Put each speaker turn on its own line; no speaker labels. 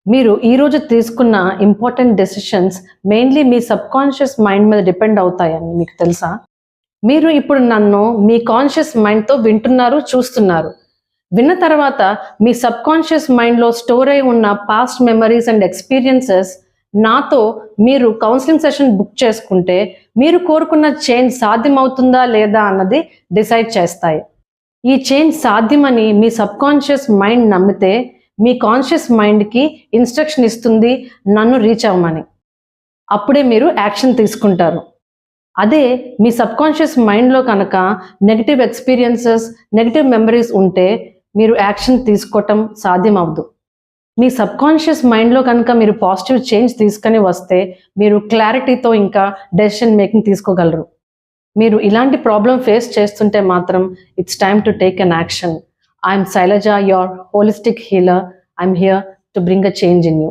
మీరు ఈరోజు తీసుకున్న ఇంపార్టెంట్ డెసిషన్స్ మెయిన్లీ మీ సబ్కాన్షియస్ మైండ్ మీద డిపెండ్ అవుతాయని మీకు తెలుసా? మీరు ఇప్పుడు నన్ను మీ కాన్షియస్ మైండ్తో వింటున్నారు, చూస్తున్నారు. విన్న తర్వాత మీ సబ్కాన్షియస్ మైండ్లో స్టోర్ అయి ఉన్న పాస్ట్ మెమరీస్ అండ్ ఎక్స్పీరియన్సెస్ నాతో మీరు కౌన్సిలింగ్ సెషన్ బుక్ చేసుకుంటే మీరు కోరుకున్న చేంజ్ సాధ్యమవుతుందా లేదా అన్నది డిసైడ్ చేస్తాయి. ఈ చేంజ్ సాధ్యమని మీ సబ్కాన్షియస్ మైండ్ నమ్మితే మీ కాన్షియస్ మైండ్కి ఇన్స్ట్రక్షన్ ఇస్తుంది నన్ను రీచ్ అవ్వమని. అప్పుడే మీరు యాక్షన్ తీసుకుంటారు. అదే మీ సబ్కాన్షియస్ మైండ్లో కనుక నెగిటివ్ ఎక్స్పీరియన్సెస్, నెగిటివ్ మెమరీస్ ఉంటే మీరు యాక్షన్ తీసుకోవటం సాధ్యం అవ్వదు. మీ సబ్కాన్షియస్ మైండ్లో కనుక మీరు పాజిటివ్ చేంజ్ తీసుకొని వస్తే మీరు క్లారిటీతో ఇంకా డెసిషన్ మేకింగ్ తీసుకోగలరు. మీరు ఇలాంటి ప్రాబ్లం ఫేస్ చేస్తుంటే మాత్రం it's time to take an action. I'm Sailaja, your holistic healer. I'm here to bring a change in you.